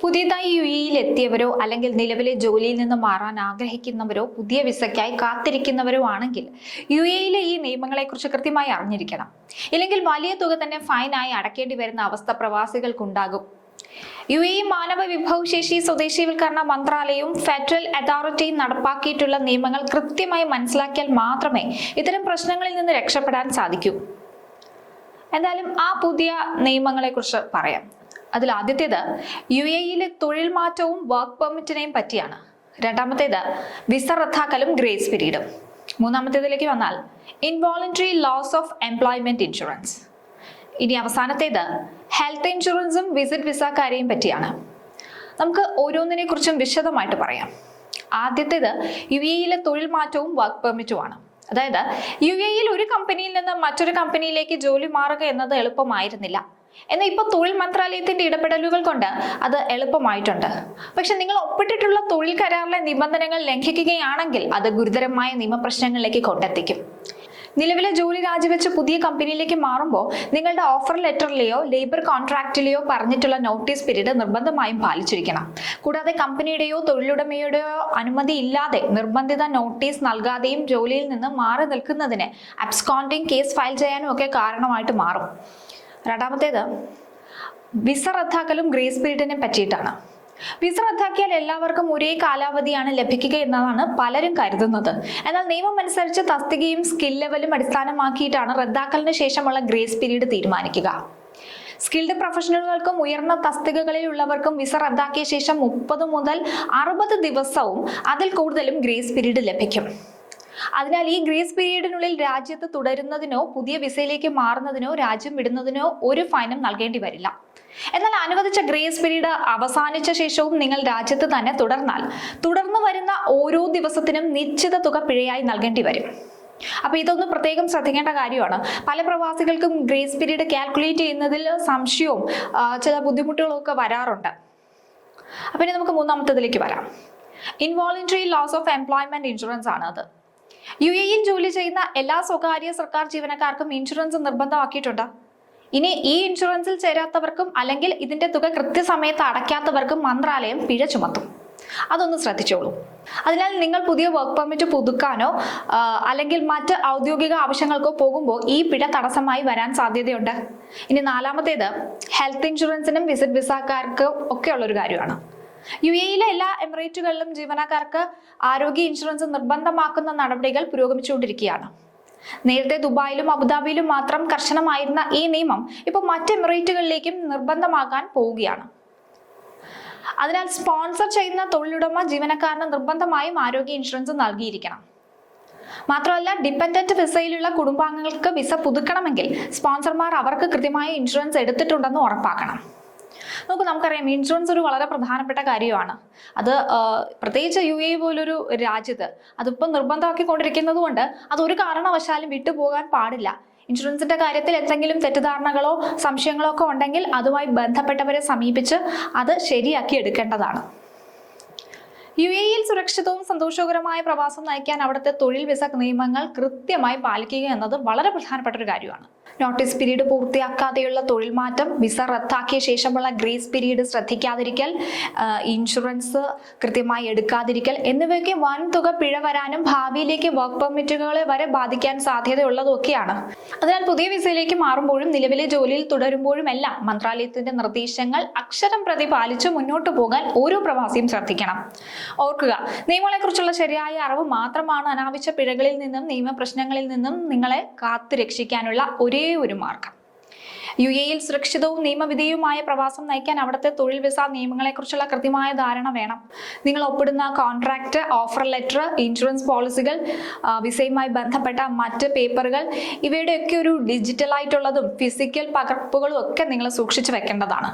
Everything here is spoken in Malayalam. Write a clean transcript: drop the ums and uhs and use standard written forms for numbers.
പുതിയതായി UAE-യിൽ എത്തിയവരോ അല്ലെങ്കിൽ നിലവിലെ ജോലിയിൽ നിന്ന് മാറാൻ ആഗ്രഹിക്കുന്നവരോ പുതിയ വിസയ്ക്കായി കാത്തിരിക്കുന്നവരോ ആണെങ്കിൽ UAE-യിലെ ഈ നിയമങ്ങളെക്കുറിച്ച് കൃത്യമായി അറിഞ്ഞിരിക്കണം. ഇല്ലെങ്കിൽ വലിയ തുക തന്നെ ഫൈനായി അടക്കേണ്ടി വരുന്ന അവസ്ഥ പ്രവാസികൾക്കുണ്ടാകും. UAE മാനവ വിഭവശേഷി സ്വദേശീവൽക്കരണ മന്ത്രാലയവും ഫെഡറൽ അതോറിറ്റിയും നടപ്പാക്കിയിട്ടുള്ള നിയമങ്ങൾ കൃത്യമായി മനസ്സിലാക്കിയാൽ മാത്രമേ ഇത്തരം പ്രശ്നങ്ങളിൽ നിന്ന് രക്ഷപ്പെടാൻ സാധിക്കൂ. എന്തായാലും ആ പുതിയ നിയമങ്ങളെക്കുറിച്ച് പറയാം. അതിൽ ആദ്യത്തേത് UAE-യിലെ തൊഴിൽ മാറ്റവും വർക്ക് പെർമിറ്റിനെയും പറ്റിയാണ്. രണ്ടാമത്തേത് വിസ റദ്ദാക്കലും ഗ്രേസ് പീരീഡും. മൂന്നാമത്തേതിലേക്ക് വന്നാൽ involuntary loss of employment insurance. ഇനി അവസാനത്തേത് ഹെൽത്ത് ഇൻഷുറൻസും വിസിറ്റ് വിസക്കാരെയും പറ്റിയാണ്. നമുക്ക് ഓരോന്നിനെ കുറിച്ചും വിശദമായിട്ട് പറയാം. ആദ്യത്തേത് UAE-യിലെ തൊഴിൽ മാറ്റവും വർക്ക് പെർമിറ്റുമാണ്. അതായത് UAE-യിൽ ഒരു കമ്പനിയിൽ നിന്ന് മറ്റൊരു കമ്പനിയിലേക്ക് ജോലി മാറുക എന്നത് എളുപ്പമായിരുന്നില്ല. എന്നാൽ ഇപ്പോൾ തൊഴിൽ മന്ത്രാലയത്തിന്റെ ഇടപെടലുകൾ കൊണ്ട് അത് എളുപ്പമായിട്ടുണ്ട്. പക്ഷെ നിങ്ങൾ ഒപ്പിട്ടിട്ടുള്ള തൊഴിൽ കരാറിലെ നിബന്ധനകൾ ലംഘിക്കുകയാണെങ്കിൽ അത് ഗുരുതരമായ നിയമപ്രശ്നങ്ങളിലേക്ക് കൊണ്ടെത്തിക്കും. നിലവിലെ ജോലി രാജിവെച്ച് പുതിയ കമ്പനിയിലേക്ക് മാറുമ്പോൾ നിങ്ങളുടെ ഓഫർ ലെറ്ററിലെയോ ലേബർ കോൺട്രാക്റ്റിലെയോ പറഞ്ഞിട്ടുള്ള നോട്ടീസ് പീരീഡ് നിർബന്ധമായും പാലിച്ചിരിക്കണം. കൂടാതെ കമ്പനിയുടെയോ തൊഴിലുടമയുടെയോ അനുമതി ഇല്ലാതെ നിർബന്ധിത നോട്ടീസ് നൽകാതെയും ജോലിയിൽ നിന്ന് മാറി നിൽക്കുന്നതിന് അബ്സ്കോണ്ടിങ് കേസ് ഫയൽ ചെയ്യാനും ഒക്കെ കാരണമായിട്ട് മാറും. രണ്ടാമത്തേത് വിസ റദ്ദാക്കലും ഗ്രേസ് പീരീഡിനെ പറ്റിയിട്ടാണ്. വിസ റദ്ദാക്കിയാൽ എല്ലാവർക്കും ഒരേ കാലാവധിയാണ് ലഭിക്കുക എന്നതാണ് പലരും കരുതുന്നത്. എന്നാൽ നിയമം അനുസരിച്ച് തസ്തികയും സ്കിൽ ലെവലും അടിസ്ഥാനമാക്കിയിട്ടാണ് റദ്ദാക്കലിന് ശേഷമുള്ള ഗ്രേസ് പീരീഡ് തീരുമാനിക്കുക. സ്കിൽഡ് പ്രൊഫഷണലുകൾക്കും ഉയർന്ന തസ്തികകളിലുള്ളവർക്കും വിസ റദ്ദാക്കിയ ശേഷം 30 മുതൽ 60 ദിവസവും അതിൽ കൂടുതലും ഗ്രേസ് പീരീഡ് ലഭിക്കും. അതിനാൽ ഈ ഗ്രേസ് പീരീഡിനുള്ളിൽ രാജ്യത്ത് തുടരുന്നതിനോ പുതിയ വിസയിലേക്ക് മാറുന്നതിനോ രാജ്യം വിടുന്നതിനോ ഒരു ഫൈനും നൽകേണ്ടി വരില്ല. എന്നാൽ അനുവദിച്ച ഗ്രേസ് പീരീഡ് അവസാനിച്ച ശേഷവും നിങ്ങൾ രാജ്യത്ത് തന്നെ തുടർന്നാൽ തുടർന്ന് വരുന്ന ഓരോ ദിവസത്തിനും നിശ്ചിത തുക പിഴയായി നൽകേണ്ടി വരും. അപ്പൊ ഇതൊന്ന് പ്രത്യേകം ശ്രദ്ധിക്കേണ്ട കാര്യമാണ്. പല പ്രവാസികൾക്കും ഗ്രേസ് പീരീഡ് കാൽക്കുലേറ്റ് ചെയ്യുന്നതിൽ സംശയവും ചില ബുദ്ധിമുട്ടുകളും ഒക്കെ വരാറുണ്ട്. അപ്പൊ ഇനി നമുക്ക് മൂന്നാമത്തേതിലേക്ക് വരാം. Involuntary loss of employment insurance ആണ് അത്. UAE-യിൽ ജോലി ചെയ്യുന്ന എല്ലാ സ്വകാര്യ സർക്കാർ ജീവനക്കാർക്കും ഇൻഷുറൻസ് നിർബന്ധമാക്കിയിട്ടുണ്ട്. ഇനി ഈ ഇൻഷുറൻസിൽ ചേരാത്തവർക്കും അല്ലെങ്കിൽ ഇതിന്റെ തുക കൃത്യസമയത്ത് അടയ്ക്കാത്തവർക്കും മന്ത്രാലയം പിഴ ചുമത്തും. അതൊന്ന് ശ്രദ്ധിച്ചോളൂ. അതിനാൽ നിങ്ങൾ പുതിയ വർക്ക് പെർമിറ്റ് പുതുക്കാനോ അല്ലെങ്കിൽ മറ്റ് ഔദ്യോഗിക ആവശ്യങ്ങൾക്കോ പോകുമ്പോൾ ഈ പിഴ തടസ്സമായി വരാൻ സാധ്യതയുണ്ട്. ഇനി നാലാമത്തേത് ഹെൽത്ത് ഇൻഷുറൻസിനും വിസിറ്റ് വിസക്കാർക്കും ഒക്കെ ഉള്ളൊരു കാര്യമാണ്. UAE-യിലെ എല്ലാ എമിറേറ്റുകളിലും ജീവനക്കാർക്ക് ആരോഗ്യ ഇൻഷുറൻസ് നിർബന്ധമാക്കുന്ന നടപടികൾ പുരോഗമിച്ചുകൊണ്ടിരിക്കുകയാണ്. നേരത്തെ ദുബായിലും അബുദാബിയിലും മാത്രം കർശനമായിരുന്ന ഈ നിയമം ഇപ്പോൾ മറ്റ് എമിറേറ്റുകളിലേക്കും നിർബന്ധമാക്കാൻ പോവുകയാണ്. അതിനാൽ സ്പോൺസർ ചെയ്യുന്ന തൊഴിലുടമ ജീവനക്കാരന് നിർബന്ധമായും ആരോഗ്യ ഇൻഷുറൻസ് നൽകിയിരിക്കണം. മാത്രമല്ല ഡിപെൻഡന്റ് വിസയിലുള്ള കുടുംബാംഗങ്ങൾക്ക് വിസ പുതുക്കണമെങ്കിൽ സ്പോൺസർമാർ അവർക്ക് കൃത്യമായ ഇൻഷുറൻസ് എടുത്തിട്ടുണ്ടെന്ന് ഉറപ്പാക്കണം. നമുക്കറിയാം ഇൻഷുറൻസ് ഒരു വളരെ പ്രധാനപ്പെട്ട കാര്യമാണ്. അത് പ്രത്യേകിച്ച് UAE പോലൊരു രാജ്യത്ത് അതിപ്പോൾ നിർബന്ധമാക്കിക്കൊണ്ടിരിക്കുന്നത് കൊണ്ട് അതൊരു കാരണവശാലും വിട്ടുപോകാൻ പാടില്ല. ഇൻഷുറൻസിന്റെ കാര്യത്തിൽ എന്തെങ്കിലും തെറ്റിദ്ധാരണകളോ സംശയങ്ങളോ ഒക്കെ ഉണ്ടെങ്കിൽ അതുമായി ബന്ധപ്പെട്ടവരെ സമീപിച്ച് അത് ശരിയാക്കി എടുക്കേണ്ടതാണ്. UAE-യിൽ സുരക്ഷിതവും സന്തോഷകരമായ പ്രവാസം നയിക്കാൻ അവിടുത്തെ തൊഴിൽ വിസ നിയമങ്ങൾ കൃത്യമായി പാലിക്കുക എന്നത് വളരെ പ്രധാനപ്പെട്ട ഒരു കാര്യമാണ്. നോട്ടീസ് പീരീഡ് പൂർത്തിയാക്കാതെയുള്ള തൊഴിൽ മാറ്റം, വിസ റദ്ദാക്കിയ ശേഷമുള്ള ഗ്രേസ് പീരീഡ് ശ്രദ്ധിക്കാതിരിക്കൽ, ഇൻഷുറൻസ് കൃത്യമായി എടുക്കാതിരിക്കൽ എന്നിവയൊക്കെ വൻതുക പിഴ വരാനും ഭാവിയിലേക്ക് വർക്ക് പെർമിറ്റുകളെ വരെ ബാധിക്കാൻ സാധ്യതയുള്ളതൊക്കെയാണ്. അതിനാൽ പുതിയ വിസയിലേക്ക് മാറുമ്പോഴും നിലവിലെ ജോലിയിൽ തുടരുമ്പോഴും എല്ലാം മന്ത്രാലയത്തിന്റെ നിർദ്ദേശങ്ങൾ അക്ഷരം പ്രതി പാലിച്ച് മുന്നോട്ട് പോകാൻ ഓരോ പ്രവാസിയും ശ്രദ്ധിക്കണം. ഓർക്കുക, നിയമങ്ങളെക്കുറിച്ചുള്ള ശരിയായ അറിവ് മാത്രമാണ് അനാവശ്യ പിഴകളിൽ നിന്നും നിയമപ്രശ്നങ്ങളിൽ നിന്നും നിങ്ങളെ കാത്തു രക്ഷിക്കാനുള്ള ഒരേ ഒരു മാർഗം. UAE-യിൽ സുരക്ഷിതവും നിയമവിധേയവുമായ പ്രവാസം നയിക്കാൻ അവിടുത്തെ തൊഴിൽ വിസ നിയമങ്ങളെക്കുറിച്ചുള്ള കൃത്യമായ ധാരണ വേണം. നിങ്ങൾ ഒപ്പിടുന്ന കോൺട്രാക്ട്, ഓഫർ ലെറ്റർ, ഇൻഷുറൻസ് പോളിസികൾ, വിസയുമായി ബന്ധപ്പെട്ട മറ്റ് പേപ്പറുകൾ ഇവയുടെയൊക്കെ ഒരു ഡിജിറ്റലായിട്ടുള്ളതും ഫിസിക്കൽ പകർപ്പുകളും ഒക്കെ നിങ്ങൾ സൂക്ഷിച്ചു വെക്കേണ്ടതാണ്.